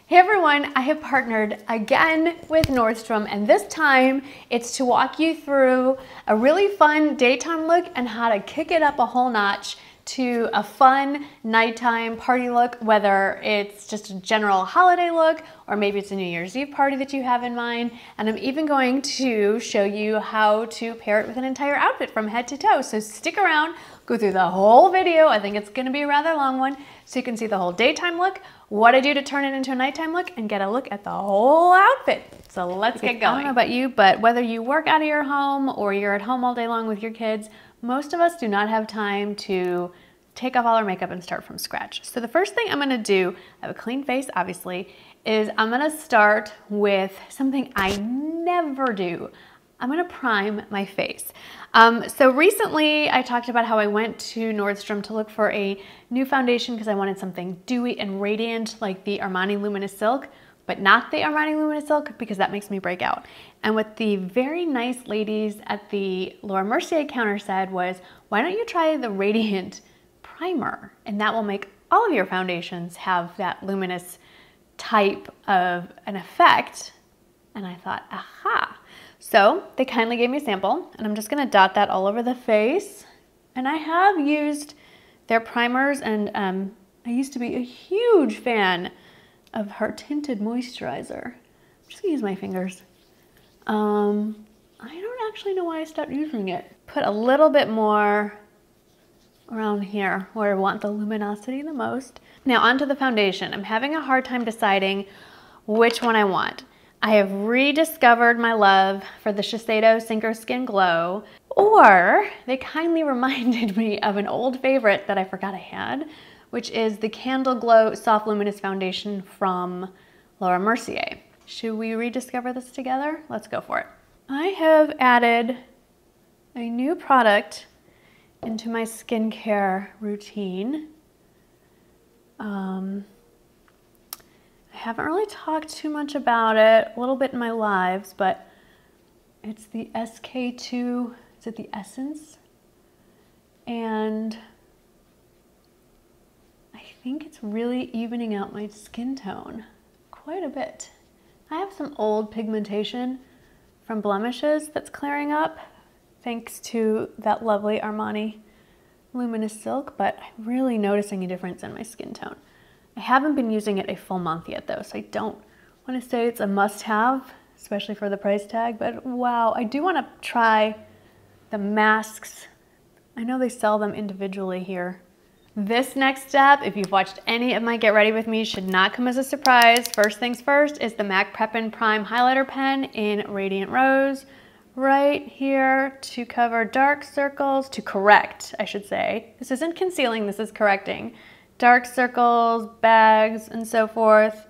Hey everyone, I have partnered again with Nordstrom, and this time it's to walk you through a really fun daytime look and how to kick it up a whole notch to a fun nighttime party look, whether it's just a general holiday look or maybe it's a New Year's Eve party that you have in mind. And I'm even going to show you how to pair it with an entire outfit from head to toe. So stick around, go through the whole video. I think it's gonna be a rather long one, so you can see the whole daytime look, what I do to turn it into a nighttime look, and get a look at the whole outfit. So let's get going. I don't know about you, but whether you work out of your home or you're at home all day long with your kids, most of us do not have time to take off all our makeup and start from scratch. So the first thing I'm gonna do, I have a clean face obviously, is I'm gonna start with something I never do. I'm gonna prime my face. So recently I talked about how I went to Nordstrom to look for a new foundation because I wanted something dewy and radiant like the Armani Luminous Silk, but not the Armani Luminous Silk because that makes me break out. And what the very nice ladies at the Laura Mercier counter said was, why don't you try the Radiant Primer? And that will make all of your foundations have that luminous type of an effect. And I thought, aha. So they kindly gave me a sample, and I'm just gonna dot that all over the face. And I have used their primers, and I used to be a huge fan of her tinted moisturizer. I'm just gonna use my fingers. I don't actually know why I stopped using it. Put a little bit more around here where I want the luminosity the most. Now onto the foundation. I'm having a hard time deciding which one I want. I have rediscovered my love for the Shiseido Synchro Skin Glow, or they kindly reminded me of an old favorite that I forgot I had, which is the Candle Glow Soft Luminous Foundation from Laura Mercier. Should we rediscover this together? Let's go for it. I have added a new product into my skincare routine. I haven't really talked too much about it, a little bit in my lives, but it's the SK2, is it the Essence? And I think it's really evening out my skin tone quite a bit. I have some old pigmentation from blemishes that's clearing up thanks to that lovely Armani Luminous Silk, but I'm really noticing a difference in my skin tone. I haven't been using it a full month yet though, so I don't want to say it's a must-have, especially for the price tag, but wow, I do want to try the masks. I know they sell them individually here. This next step, if you've watched any of my Get Ready With Me, should not come as a surprise. First things first is the MAC Prep & Prime Highlighter Pen in Radiant Rose, right here to cover dark circles, to correct, I should say. This isn't concealing, this is correcting. Dark circles, bags, and so forth.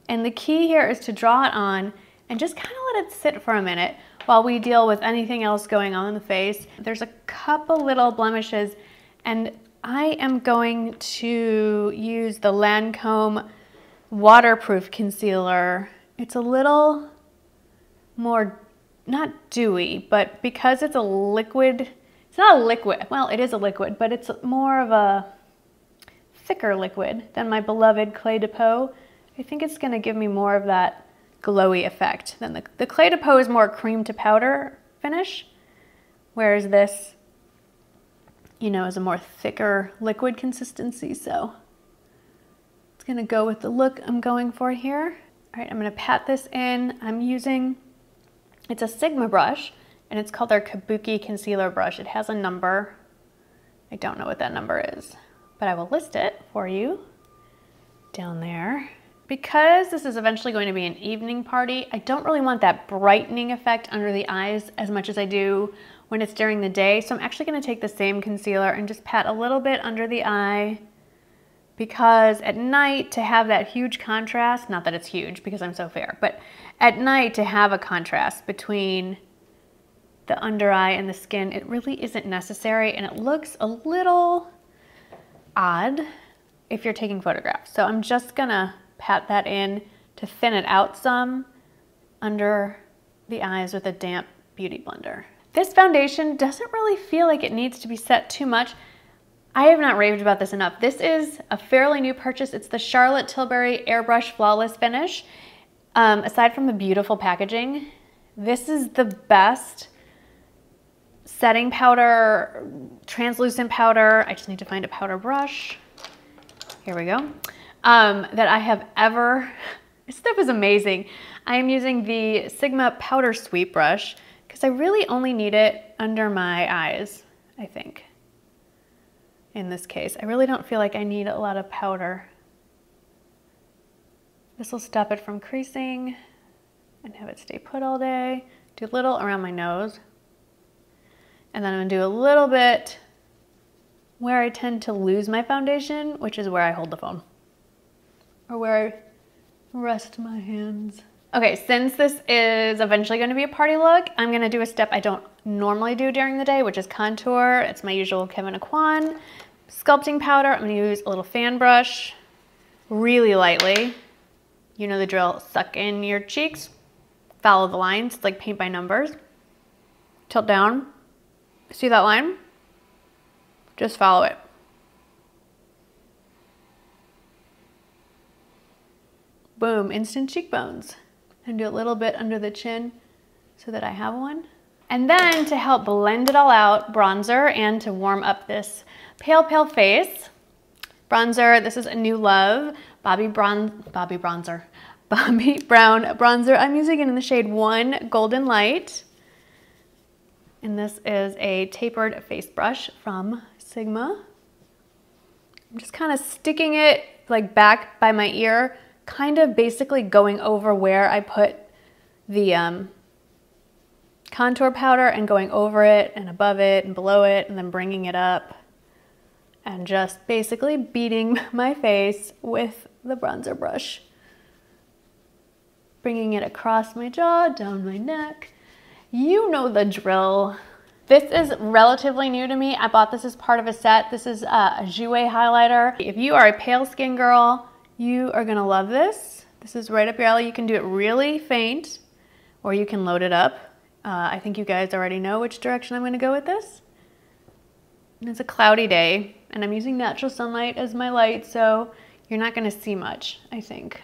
And the key here is to draw it on and just kind of let it sit for a minute while we deal with anything else going on in the face. There's a couple little blemishes, and I am going to use the Lancome waterproof concealer. It's a little more, not dewy, but because it's a liquid, it's not a liquid, well, it is a liquid, but it's more of a thicker liquid than my beloved Clé de Peau. I think it's gonna give me more of that glowy effect than the Clé de Peau is more cream to powder finish, whereas this, you know, is a more thicker liquid consistency. So it's gonna go with the look I'm going for here. All right, I'm gonna pat this in. I'm using, it's a Sigma brush, and it's called their Kabuki Concealer Brush. It has a number. I don't know what that number is, but I will list it for you down there. Because this is eventually going to be an evening party, I don't really want that brightening effect under the eyes as much as I do when it's during the day. So I'm actually gonna take the same concealer and just pat a little bit under the eye, because at night to have that huge contrast, not that it's huge because I'm so fair, but at night to have a contrast between the under eye and the skin, it really isn't necessary, and it looks a little odd if you're taking photographs. So I'm just gonna pat that in to thin it out some under the eyes with a damp beauty blender. This foundation doesn't really feel like it needs to be set too much. I have not raved about this enough. This is a fairly new purchase. It's the Charlotte Tilbury Airbrush Flawless Finish. Aside from the beautiful packaging, this is the best setting powder, translucent powder. I just need to find a powder brush. Here we go. That I have ever, this stuff is amazing. I am using the Sigma Powder Sweep brush because I really only need it under my eyes, I think. In this case, I really don't feel like I need a lot of powder. This will stop it from creasing and have it stay put all day. Do a little around my nose. And then I'm gonna do a little bit where I tend to lose my foundation, which is where I hold the phone. Or where I rest my hands. Okay, since this is eventually gonna be a party look, I'm gonna do a step I don't normally do during the day, which is contour. It's my usual Kevyn Aucoin sculpting powder. I'm gonna use a little fan brush, really lightly. You know the drill, suck in your cheeks, follow the lines, it's like paint by numbers. Tilt down, see that line? Just follow it. Boom, instant cheekbones. And do a little bit under the chin so that I have one. And then to help blend it all out, bronzer, and to warm up this pale face. Bronzer, this is a New Love Bobbi Brown bronzer. I'm using it in the shade 1 Golden Light. And this is a tapered face brush from Sigma. I'm just kind of sticking it like back by my ear, kind of basically going over where I put the contour powder and going over it and above it and below it and then bringing it up and just basically beating my face with the bronzer brush. Bringing it across my jaw, down my neck. You know the drill. This is relatively new to me. I bought this as part of a set. This is a Jouer highlighter. If you are a pale skin girl, you are gonna love this. This is right up your alley. You can do it really faint or you can load it up. I think you guys already know which direction I'm gonna go with this. And it's a cloudy day and I'm using natural sunlight as my light, so you're not gonna see much, I think.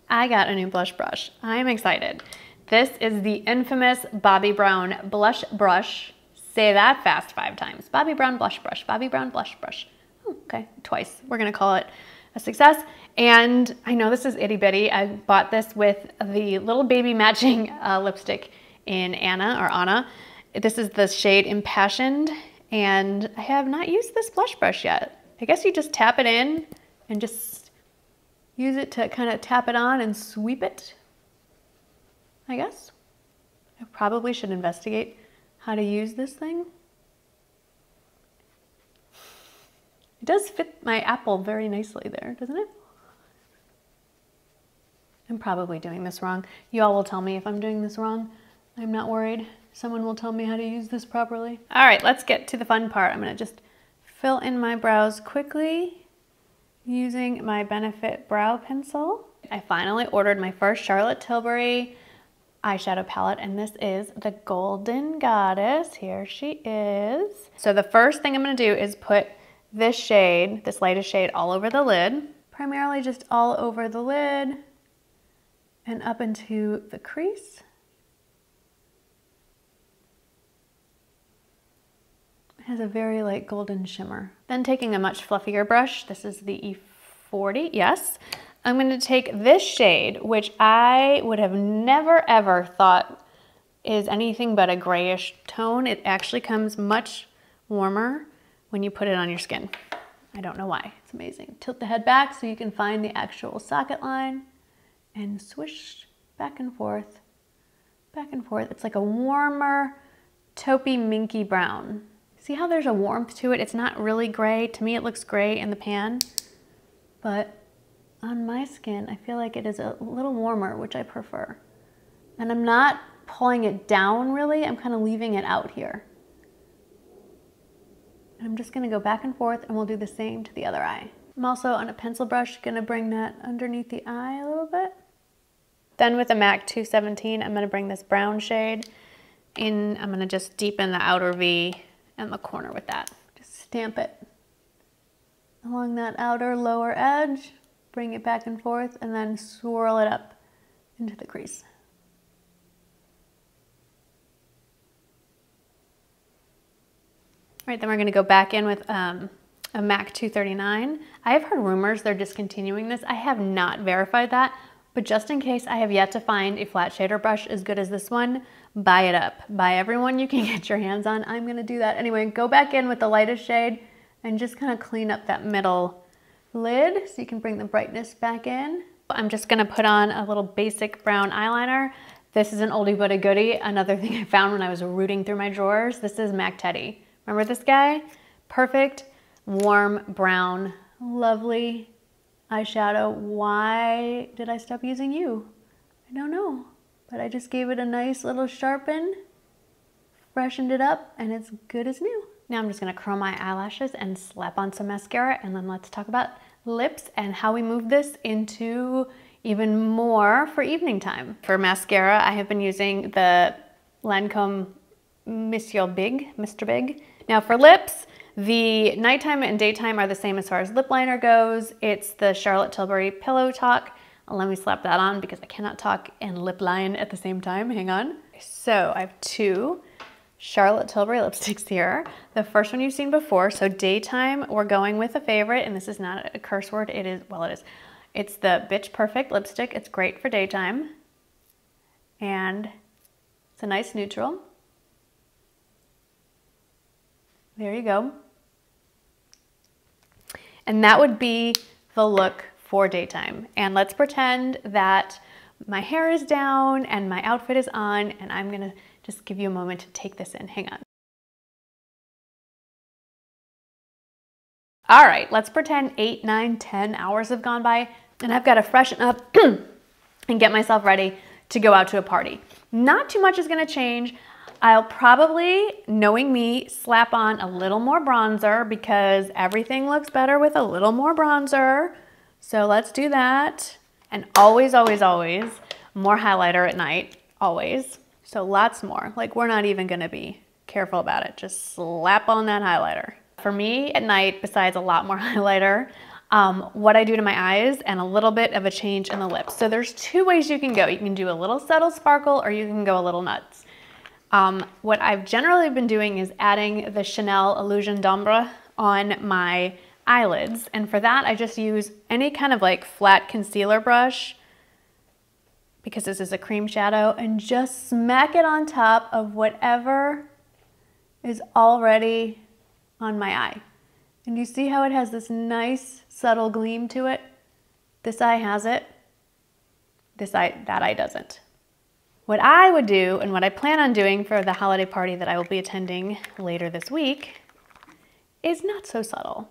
I got a new blush brush. I'm excited. This is the infamous Bobbi Brown Blush Brush. Say that fast 5 times. Bobbi Brown Blush Brush, Bobbi Brown Blush Brush. Oh, okay, twice. We're gonna call it a success. And I know this is itty bitty. I bought this with the little baby matching lipstick in Anna. This is the shade Impassioned, and I have not used this blush brush yet. I guess you just tap it in and just use it to kind of tap it on and sweep it, I guess. I probably should investigate how to use this thing. It does fit my apple very nicely there, doesn't it? I'm probably doing this wrong. You all will tell me if I'm doing this wrong. I'm not worried. Someone will tell me how to use this properly. All right, let's get to the fun part. I'm gonna just fill in my brows quickly using my Benefit brow pencil. I finally ordered my first Charlotte Tilbury eyeshadow palette, and this is the Golden Goddess. Here she is. So the first thing I'm gonna do is put this shade, this lightest shade, all over the lid. Primarily just all over the lid and up into the crease. It has a very light golden shimmer. Then taking a much fluffier brush, this is the E40, yes. I'm gonna take this shade, which I would have never ever thought is anything but a grayish tone. It actually comes much warmer when you put it on your skin. I don't know why, it's amazing. Tilt the head back so you can find the actual socket line and swish back and forth, back and forth. It's like a warmer, taupey, minky brown. See how there's a warmth to it? It's not really gray. To me, it looks gray in the pan, but on my skin, I feel like it is a little warmer, which I prefer. And I'm not pulling it down really, I'm kind of leaving it out here. And I'm just gonna go back and forth and we'll do the same to the other eye. I'm also on a pencil brush gonna bring that underneath the eye a little bit. Then with the MAC 217, I'm gonna bring this brown shade in. I'm gonna just deepen the outer V and the corner with that. Just stamp it along that outer lower edge, bring it back and forth, and then swirl it up into the crease. All right, then we're gonna go back in with a MAC 239. I have heard rumors they're discontinuing this. I have not verified that, but just in case, I have yet to find a flat shader brush as good as this one. Buy it up. Buy every one you can get your hands on. I'm gonna do that. Anyway, go back in with the lightest shade and just kind of clean up that middle lid so you can bring the brightness back in. I'm just gonna put on a little basic brown eyeliner. This is an oldie but a goodie. Another thing I found when I was rooting through my drawers. This is MAC Teddy. Remember this guy? Perfect, warm brown, lovely eyeshadow. Why did I stop using you? I don't know, but I just gave it a nice little sharpen, freshened it up, and it's good as new. Now I'm just gonna curl my eyelashes and slap on some mascara, and then let's talk about lips and how we move this into even more for evening time. For mascara, I have been using the Lancome Mr. Big. Now for lips, the nighttime and daytime are the same as far as lip liner goes. It's the Charlotte Tilbury Pillow Talk. Let me slap that on because I cannot talk and lip line at the same time. Hang on. So I have two Charlotte Tilbury lipsticks here. The first one you've seen before. So daytime, we're going with a favorite, and this is not a curse word. It is, well, it is. It's the Bitch Perfect lipstick. It's great for daytime. And it's a nice neutral. There you go. And that would be the look for daytime. And let's pretend that my hair is down and my outfit is on, and I'm gonna just give you a moment to take this in. Hang on. All right, let's pretend 8, 9, 10 hours have gone by, and I've got to freshen up and get myself ready to go out to a party. Not too much is gonna change. I'll probably, knowing me, slap on a little more bronzer because everything looks better with a little more bronzer. So let's do that. And always, always, always, more highlighter at night, always. So lots more. Like, we're not even gonna be careful about it. Just slap on that highlighter. For me at night, besides a lot more highlighter, what I do to my eyes and a little bit of a change in the lips. So there's two ways you can go. You can do a little subtle sparkle or you can go a little nuts. What I've generally been doing is adding the Chanel Illusion d'Ombre on my eyelids. And for that, I just use any kind of like flat concealer brush, because this is a cream shadow, and just smack it on top of whatever is already on my eye. And you see how it has this nice subtle gleam to it? This eye has it. This eye, that eye doesn't. What I would do, and what I plan on doing for the holiday party that I will be attending later this week, is not so subtle,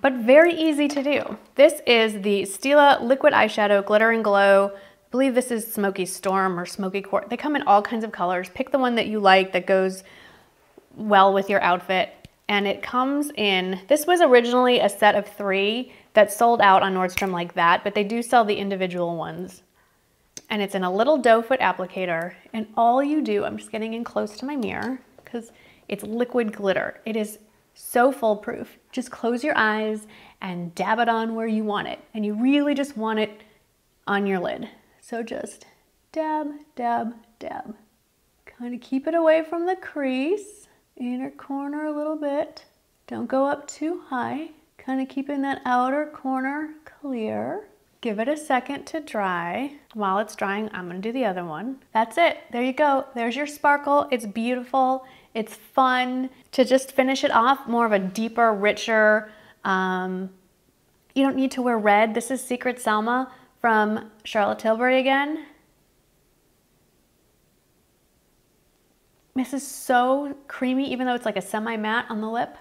but very easy to do. This is the Stila Liquid Eyeshadow Glitter and Glow. I believe this is Smoky Storm or Smoky Quartz. They come in all kinds of colors. Pick the one that you like that goes well with your outfit. And it comes in, this was originally a set of 3 that sold out on Nordstrom like that, but they do sell the individual ones. And it's in a little doe foot applicator, and all you do, I'm just getting in close to my mirror because it's liquid glitter. It is so foolproof. Just close your eyes and dab it on where you want it. And you really just want it on your lid. So just dab, dab, dab. Kind of keep it away from the crease. Inner corner a little bit. Don't go up too high. Kind of keeping that outer corner clear. Give it a second to dry. While it's drying, I'm gonna do the other one. That's it, there you go. There's your sparkle, it's beautiful, it's fun. To just finish it off, more of a deeper, richer, you don't need to wear red. This is Secret Selma from Charlotte Tilbury again. This is so creamy, even though it's like a semi-matte on the lip.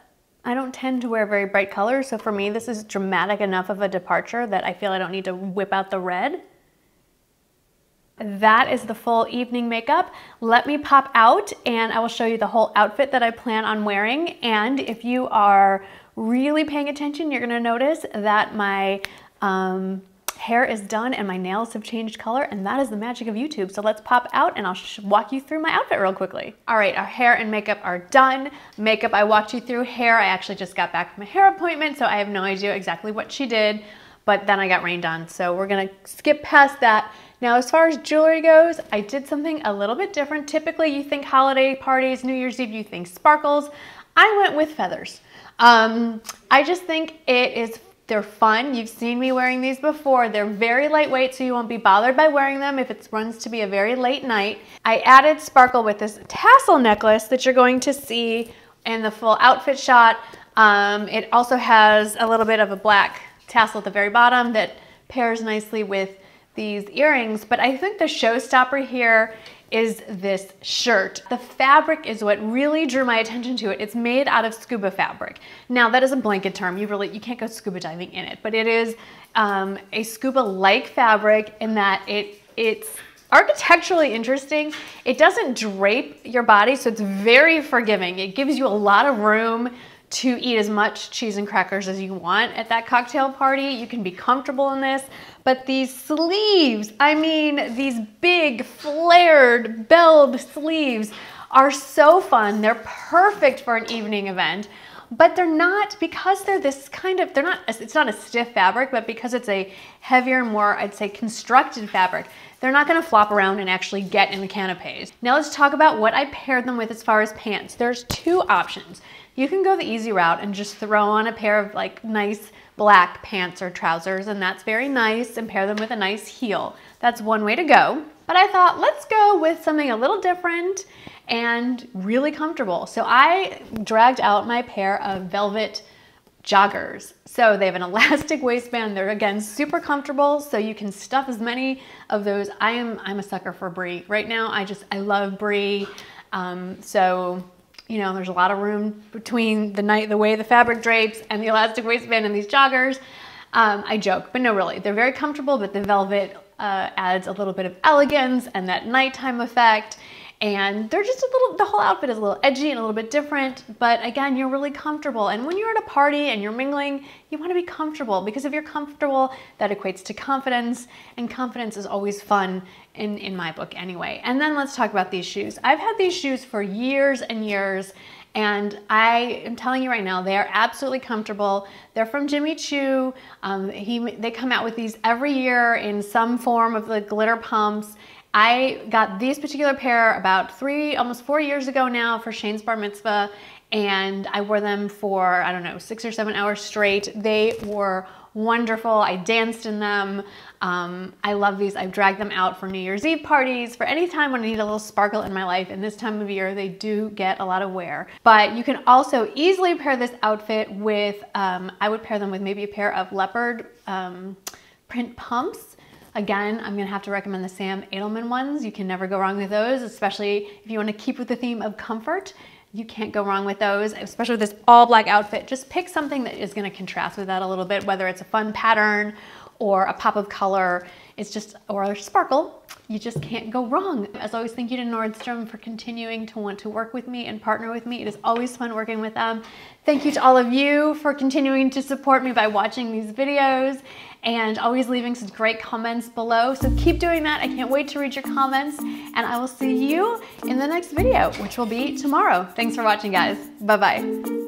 I don't tend to wear very bright colors, so for me this is dramatic enough of a departure that I feel I don't need to whip out the red. That is the full evening makeup. Let me pop out and I will show you the whole outfit that I plan on wearing. And if you are really paying attention, you're gonna notice that my hair is done and my nails have changed color, and that is the magic of YouTube. So let's pop out and I'll walk you through my outfit real quickly. All right, our hair and makeup are done. Makeup, I walked you through. Hair, I actually just got back from a hair appointment, so I have no idea exactly what she did, but then I got rained on, so we're gonna skip past that. Now, as far as jewelry goes, I did something a little bit different. Typically, you think holiday parties, New Year's Eve, you think sparkles. I went with feathers. I just think they're fun. You've seen me wearing these before. They're very lightweight, so you won't be bothered by wearing them if it runs to be a very late night. I added sparkle with this tassel necklace that you're going to see in the full outfit shot. It also has a little bit of a black tassel at the very bottom that pairs nicely with these earrings, but I think the showstopper here is this shirt. The fabric is what really drew my attention to it. It's made out of scuba fabric. Now, that is a blanket term. You can't go scuba diving in it, but it is a scuba-like fabric in that it's architecturally interesting. It doesn't drape your body, so it's very forgiving. It gives you a lot of room to eat as much cheese and crackers as you want at that cocktail party. You can be comfortable in this, but these sleeves, I mean, these big flared belled sleeves are so fun. They're perfect for an evening event, but they're not, because they're this kind of, it's not a stiff fabric, but because it's a heavier, more, I'd say, constructed fabric, they're not gonna flop around and actually get in the canapes. Now let's talk about what I paired them with as far as pants. There's two options. You can go the easy route and just throw on a pair of like nice black pants or trousers, and that's very nice, and pair them with a nice heel. That's one way to go. But I thought, let's go with something a little different and really comfortable. So I dragged out my pair of velvet joggers. So they have an elastic waistband. They're, again, super comfortable, so you can stuff as many of those. I'm a sucker for brie. Right now, I love brie. So, you know, there's a lot of room between the way the fabric drapes and the elastic waistband and these joggers. I joke, but no, really, they're very comfortable, but the velvet adds a little bit of elegance and that nighttime effect. And they're just the whole outfit is a little edgy and a little bit different, but again, you're really comfortable. And when you're at a party and you're mingling, you want to be comfortable, because if you're comfortable, that equates to confidence, and confidence is always fun in my book anyway. And then let's talk about these shoes. I've had these shoes for years and years, and I am telling you right now, they are absolutely comfortable. They're from Jimmy Choo. They come out with these every year in some form of the glitter pumps. I got these particular pair about almost 4 years ago now for Shane's bar mitzvah, and I wore them for, I don't know, 6 or 7 hours straight. They were wonderful. I danced in them. I love these. I've dragged them out for New Year's Eve parties, for any time when I need a little sparkle in my life. And this time of year, they do get a lot of wear. But you can also easily pair this outfit with, I would pair them with maybe a pair of leopard print pumps. Again, I'm gonna have to recommend the Sam Edelman ones. You can never go wrong with those, especially if you wanna keep with the theme of comfort. You can't go wrong with those, especially with this all black outfit. Just pick something that is gonna contrast with that a little bit, whether it's a fun pattern or a pop of color, or a sparkle. You just can't go wrong. As always, thank you to Nordstrom for continuing to want to work with me and partner with me. It is always fun working with them. Thank you to all of you for continuing to support me by watching these videos and always leaving such great comments below. So keep doing that. I can't wait to read your comments, and I will see you in the next video, which will be tomorrow. Thanks for watching, guys. Bye-bye.